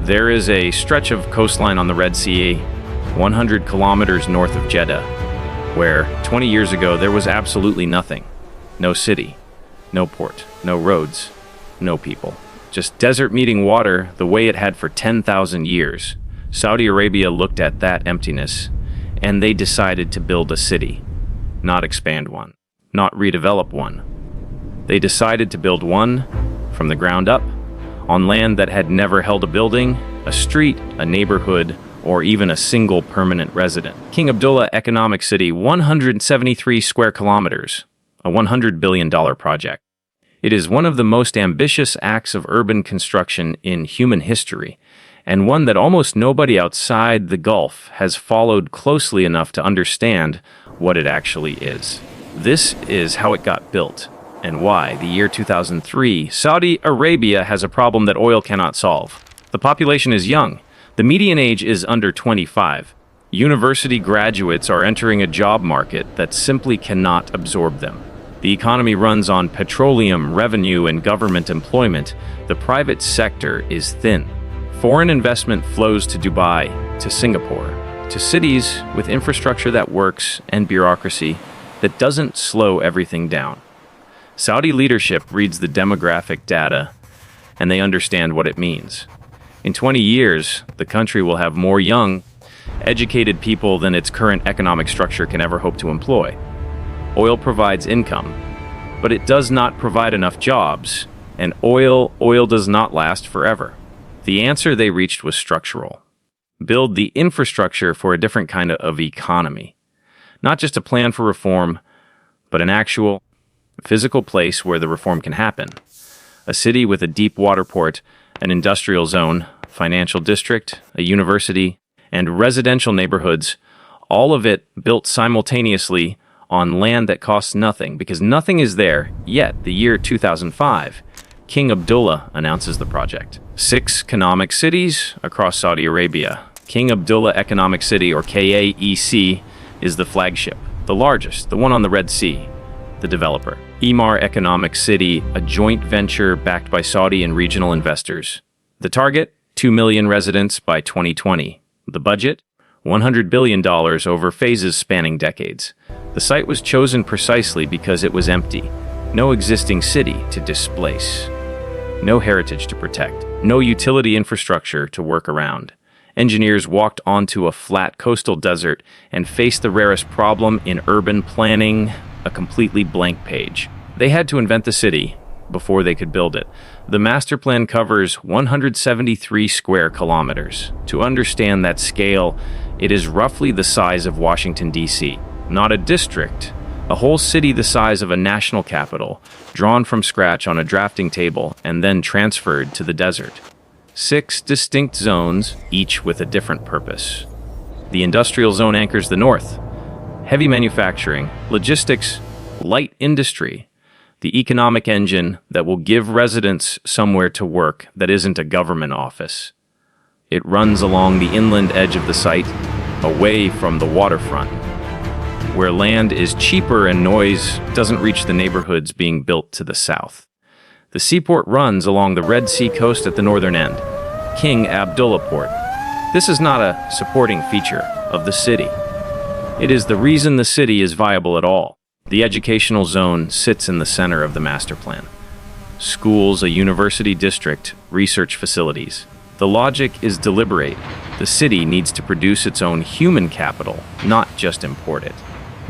There is a stretch of coastline on the Red Sea, 100 kilometers north of Jeddah, where 20 years ago there was absolutely nothing. No city, no port, no roads, no people. Just desert meeting water the way it had for 10,000 years. Saudi Arabia looked at that emptiness, and they decided to build a city, not expand one, not redevelop one. They decided to build one from the ground up, on land that had never held a building, a street, a neighborhood, or even a single permanent resident. King Abdullah Economic City, 173 square kilometers, a $100 billion project. It is one of the most ambitious acts of urban construction in human history, and one that almost nobody outside the Gulf has followed closely enough to understand what it actually is. This is how it got built, and why, the year 2003, Saudi Arabia has a problem that oil cannot solve. The population is young. The median age is under 25. University graduates are entering a job market that simply cannot absorb them. The economy runs on petroleum, revenue, and government employment. The private sector is thin. Foreign investment flows to Dubai, to Singapore, to cities with infrastructure that works and bureaucracy that doesn't slow everything down. Saudi leadership reads the demographic data, and they understand what it means. In 20 years, the country will have more young, educated people than its current economic structure can ever hope to employ. Oil provides income, but it does not provide enough jobs, and oil does not last forever. The answer they reached was structural. Build the infrastructure for a different kind of economy. Not just a plan for reform, but an actual, physical place where the reform can happen. A city with a deep water port, an industrial zone, financial district, a university, and residential neighborhoods, all of it built simultaneously on land that costs nothing, because nothing is there yet. The year 2005, King Abdullah announces the project. 6 economic cities across Saudi Arabia. King Abdullah Economic City, or KAEC, is the flagship, the largest, the one on the Red Sea, the developer. Emaar Economic City, a joint venture backed by Saudi and regional investors. The target, 2 million residents by 2020. The budget, $100 billion over phases spanning decades. The site was chosen precisely because it was empty. No existing city to displace. No heritage to protect. No utility infrastructure to work around. Engineers walked onto a flat coastal desert and faced the rarest problem in urban planning, a completely blank page. They had to invent the city before they could build it. The master plan covers 173 square kilometers. To understand that scale, it is roughly the size of Washington, D.C. Not a district, a whole city the size of a national capital, drawn from scratch on a drafting table and then transferred to the desert. 6 distinct zones, each with a different purpose. The industrial zone anchors the north. Heavy manufacturing, logistics, light industry. The economic engine that will give residents somewhere to work that isn't a government office. It runs along the inland edge of the site, away from the waterfront, where land is cheaper and noise doesn't reach the neighborhoods being built to the south. The seaport runs along the Red Sea coast at the northern end, King Abdullah Port. This is not a supporting feature of the city. It is the reason the city is viable at all. The educational zone sits in the center of the master plan. Schools, a university district, research facilities. The logic is deliberate. The city needs to produce its own human capital, not just import it.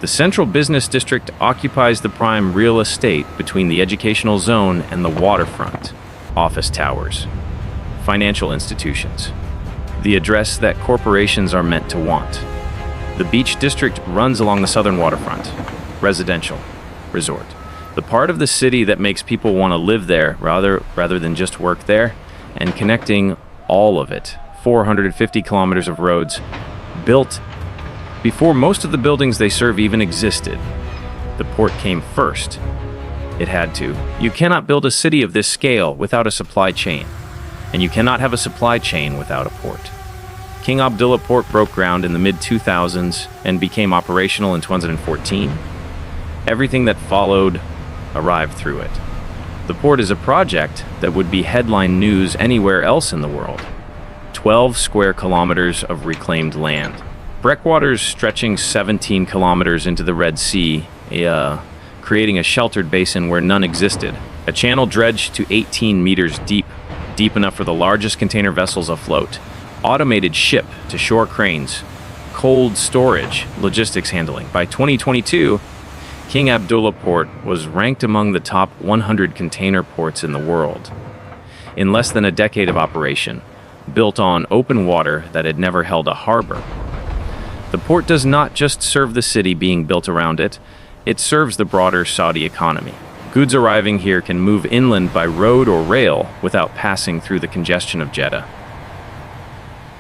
The central business district occupies the prime real estate between the educational zone and the waterfront. Office towers. Financial institutions. The address that corporations are meant to want. The beach district runs along the southern waterfront. Residential. Resort. The part of the city that makes people want to live there rather than just work there, and connecting all of it. 450 kilometers of roads built before most of the buildings they serve even existed. The port came first. It had to. You cannot build a city of this scale without a supply chain, and you cannot have a supply chain without a port. King Abdullah Port broke ground in the mid-2000s and became operational in 2014. Everything that followed arrived through it. The port is a project that would be headline news anywhere else in the world. 12 square kilometers of reclaimed land. Breakwaters stretching 17 kilometers into the Red Sea, creating a sheltered basin where none existed. A channel dredged to 18 meters deep, deep enough for the largest container vessels afloat. Automated ship-to-shore cranes, cold storage, logistics handling. By 2022, King Abdullah Port was ranked among the top 100 container ports in the world. In less than a decade of operation, built on open water that had never held a harbor. The port does not just serve the city being built around it, it serves the broader Saudi economy. Goods arriving here can move inland by road or rail without passing through the congestion of Jeddah.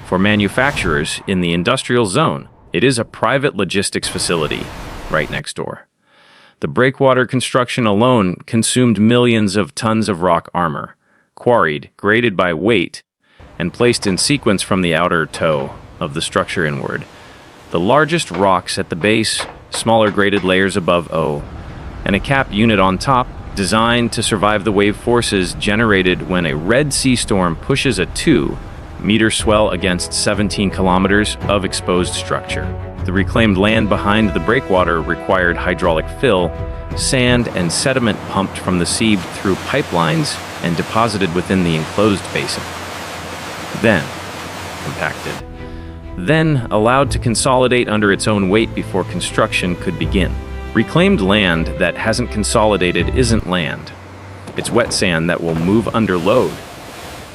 For manufacturers in the industrial zone, it is a private logistics facility right next door. The breakwater construction alone consumed millions of tons of rock armor, quarried, graded by weight, and placed in sequence from the outer toe of the structure inward. The largest rocks at the base, smaller graded layers above O, and a cap unit on top, designed to survive the wave forces generated when a Red Sea storm pushes a 2-meter swell against 17 kilometers of exposed structure. The reclaimed land behind the breakwater required hydraulic fill, sand and sediment pumped from the sea through pipelines and deposited within the enclosed basin. Then compacted. Then allowed to consolidate under its own weight before construction could begin. Reclaimed land that hasn't consolidated isn't land. It's wet sand that will move under load.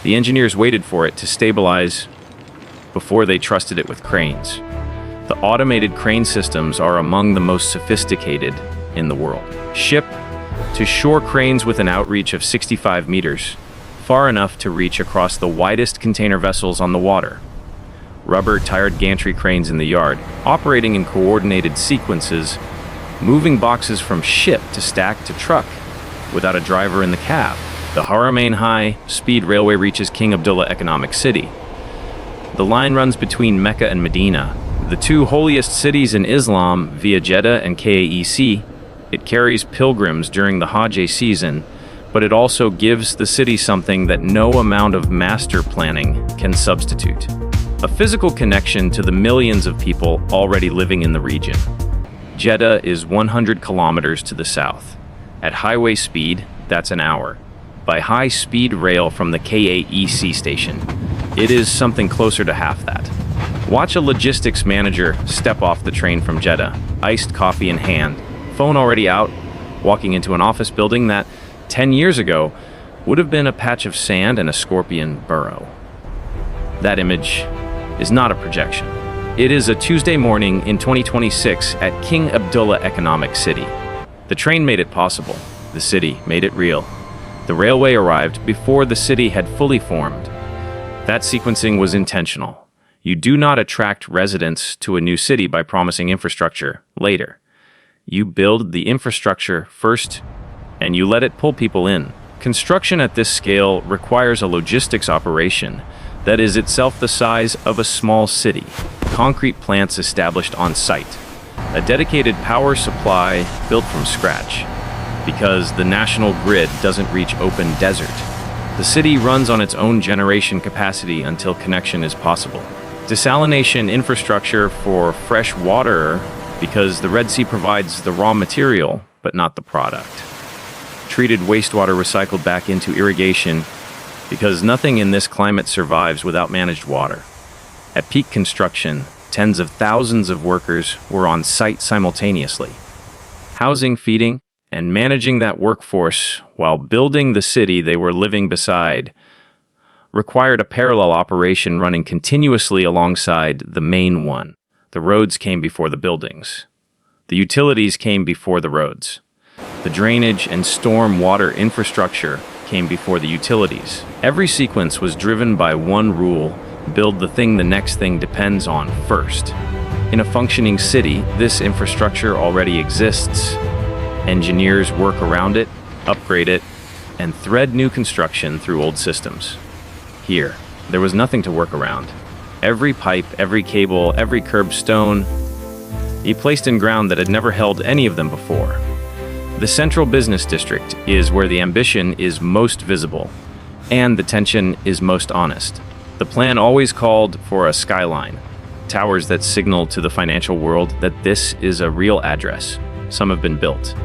The engineers waited for it to stabilize before they trusted it with cranes. The automated crane systems are among the most sophisticated in the world. Ship-to-shore cranes with an outreach of 65 meters, far enough to reach across the widest container vessels on the water. Rubber-tired gantry cranes in the yard, operating in coordinated sequences, moving boxes from ship to stack to truck without a driver in the cab. The Haramain High-Speed Railway reaches King Abdullah Economic City. The line runs between Mecca and Medina, the two holiest cities in Islam, via Jeddah and KAEC. It carries pilgrims during the Hajj season, but it also gives the city something that no amount of master planning can substitute: a physical connection to the millions of people already living in the region. Jeddah is 100 kilometers to the south. At highway speed, that's an hour. By high-speed rail from the KAEC station, it is something closer to half that. Watch a logistics manager step off the train from Jeddah, iced coffee in hand, phone already out, walking into an office building that, 10 years ago, would have been a patch of sand and a scorpion burrow. That image is not a projection. It is a Tuesday morning in 2026 at King Abdullah Economic City. The train made it possible. The city made it real. The railway arrived before the city had fully formed. That sequencing was intentional. You do not attract residents to a new city by promising infrastructure later. You build the infrastructure first, and you let it pull people in. Construction at this scale requires a logistics operation that is itself the size of a small city. Concrete plants established on site. A dedicated power supply built from scratch, because the national grid doesn't reach open desert. The city runs on its own generation capacity until connection is possible. Desalination infrastructure for fresh water, because the Red Sea provides the raw material, but not the product. Treated wastewater recycled back into irrigation, because nothing in this climate survives without managed water. At peak construction, tens of thousands of workers were on site simultaneously. Housing, feeding, and managing that workforce while building the city they were living beside required a parallel operation running continuously alongside the main one. The roads came before the buildings. The utilities came before the roads. The drainage and storm water infrastructure came before the utilities. Every sequence was driven by one rule: build the thing the next thing depends on first. In a functioning city, this infrastructure already exists. Engineers work around it, upgrade it, and thread new construction through old systems. Here, there was nothing to work around. Every pipe, every cable, every curbstone, he placed in ground that had never held any of them before. The central business district is where the ambition is most visible, and the tension is most honest. The plan always called for a skyline, towers that signal to the financial world that this is a real address. Some have been built.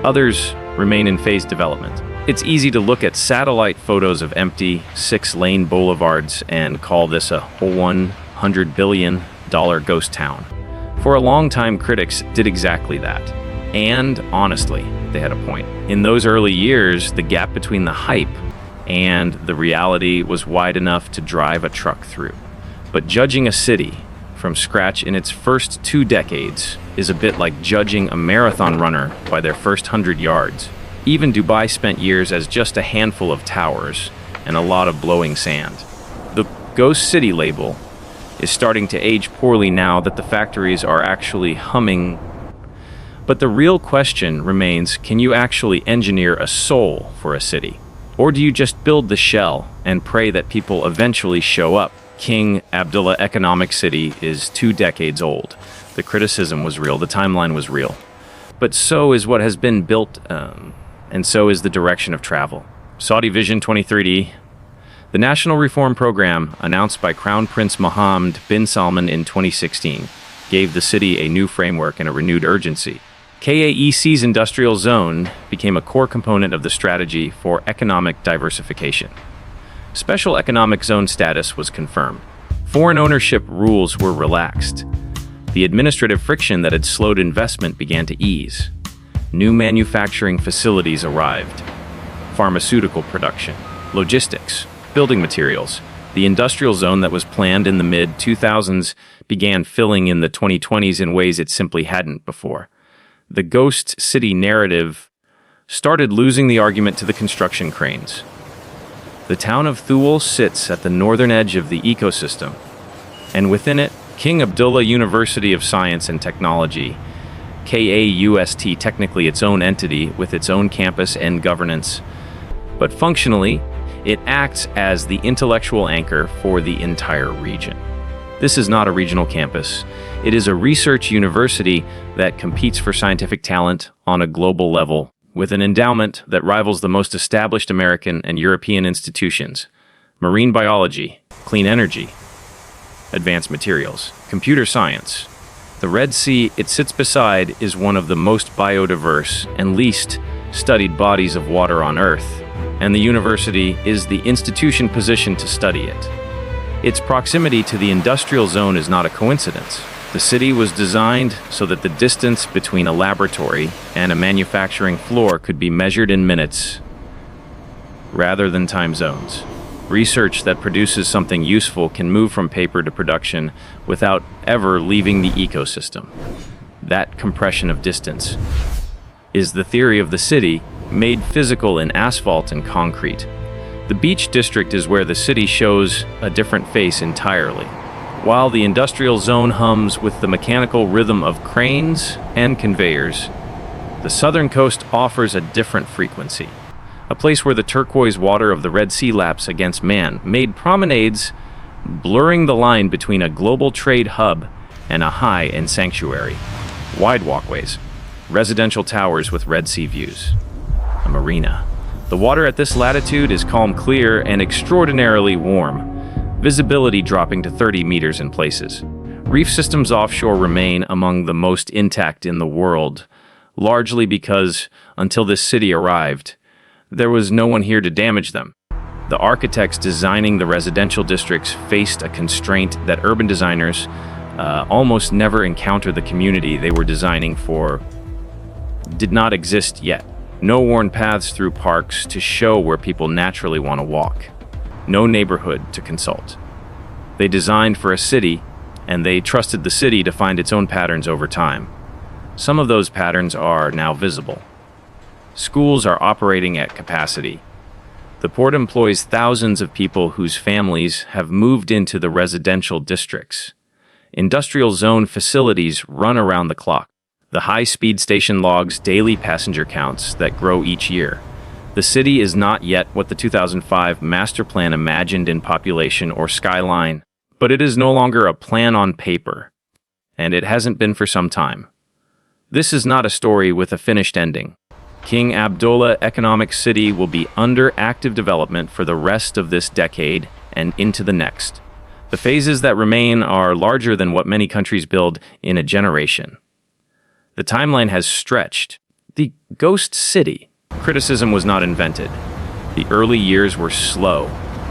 Others remain in phased development. It's easy to look at satellite photos of empty, 6-lane boulevards and call this a $100 billion ghost town. For a long time, critics did exactly that. And honestly, they had a point. In those early years, the gap between the hype and the reality was wide enough to drive a truck through. But judging a city from scratch in its first 2 decades is a bit like judging a marathon runner by their first 100 yards. Even Dubai spent years as just a handful of towers and a lot of blowing sand. The Ghost City label is starting to age poorly now that the factories are actually humming. But the real question remains, can you actually engineer a soul for a city? Or do you just build the shell and pray that people eventually show up? King Abdullah Economic City is 2 decades old. The criticism was real, the timeline was real. But so is what has been built, and so is the direction of travel. Saudi Vision 2030, the National Reform Program announced by Crown Prince Mohammed bin Salman in 2016, gave the city a new framework and a renewed urgency. KAEC's industrial zone became a core component of the strategy for economic diversification. Special economic zone status was confirmed. Foreign ownership rules were relaxed. The administrative friction that had slowed investment began to ease. New manufacturing facilities arrived. Pharmaceutical production, logistics, building materials. The industrial zone that was planned in the mid-2000s began filling in the 2020s in ways it simply hadn't before. The ghost city narrative started losing the argument to the construction cranes. The town of Thule sits at the northern edge of the ecosystem, and within it, King Abdullah University of Science and Technology, KAUST, technically its own entity with its own campus and governance, but functionally, it acts as the intellectual anchor for the entire region. This is not a regional campus. It is a research university that competes for scientific talent on a global level, with an endowment that rivals the most established American and European institutions: marine biology, clean energy, advanced materials, computer science. The Red Sea it sits beside is one of the most biodiverse and least studied bodies of water on Earth, and the university is the institution positioned to study it. Its proximity to the industrial zone is not a coincidence. The city was designed so that the distance between a laboratory and a manufacturing floor could be measured in minutes rather than time zones. Research that produces something useful can move from paper to production without ever leaving the ecosystem. That compression of distance is the theory of the city, made physical in asphalt and concrete. The beach district is where the city shows a different face entirely. While the industrial zone hums with the mechanical rhythm of cranes and conveyors, the southern coast offers a different frequency. A place where the turquoise water of the Red Sea laps against man-made promenades, blurring the line between a global trade hub and a high-end sanctuary. Wide walkways, residential towers with Red Sea views, a marina. The water at this latitude is calm, clear, and extraordinarily warm, visibility dropping to 30 meters in places. Reef systems offshore remain among the most intact in the world, largely because, until this city arrived, there was no one here to damage them. The architects designing the residential districts faced a constraint that urban designers almost never encounter. The community they were designing for did not exist yet. No worn paths through parks to show where people naturally want to walk. No neighborhood to consult. They designed for a city, and they trusted the city to find its own patterns over time. Some of those patterns are now visible. Schools are operating at capacity. The port employs thousands of people whose families have moved into the residential districts. Industrial zone facilities run around the clock. The high-speed station logs daily passenger counts that grow each year. The city is not yet what the 2005 master plan imagined in population or skyline, but it is no longer a plan on paper, and it hasn't been for some time. This is not a story with a finished ending. King Abdullah Economic City will be under active development for the rest of this decade and into the next. The phases that remain are larger than what many countries build in a generation. The timeline has stretched. The ghost city. Criticism was not invented. The early years were slow,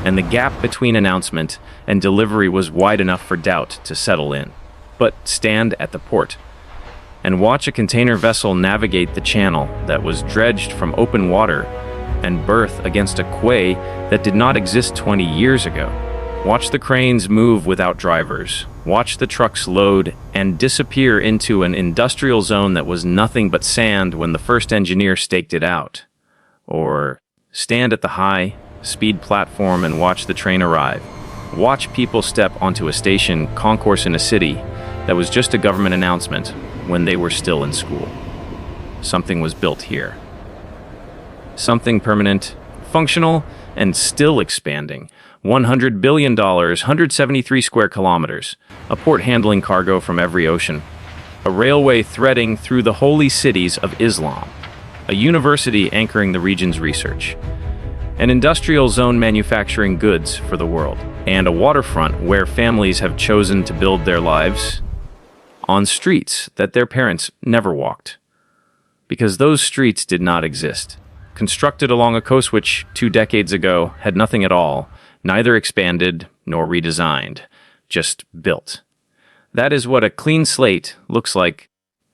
and the gap between announcement and delivery was wide enough for doubt to settle in. But stand at the port and watch a container vessel navigate the channel that was dredged from open water and berth against a quay that did not exist 20 years ago. Watch the cranes move without drivers. Watch the trucks load and disappear into an industrial zone that was nothing but sand when the first engineer staked it out. Or stand at the high-speed platform and watch the train arrive. Watch people step onto a station concourse in a city that was just a government announcement when they were still in school. Something was built here. Something permanent, functional, and still expanding. $100 billion, 173 square kilometers, a port handling cargo from every ocean, a railway threading through the holy cities of Islam, a university anchoring the region's research, an industrial zone manufacturing goods for the world, and a waterfront where families have chosen to build their lives on streets that their parents never walked, because those streets did not exist. Constructed along a coast which 2 decades ago had nothing at all, neither expanded nor redesigned, just built. That is what a clean slate looks like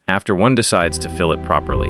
after one decides to fill it properly.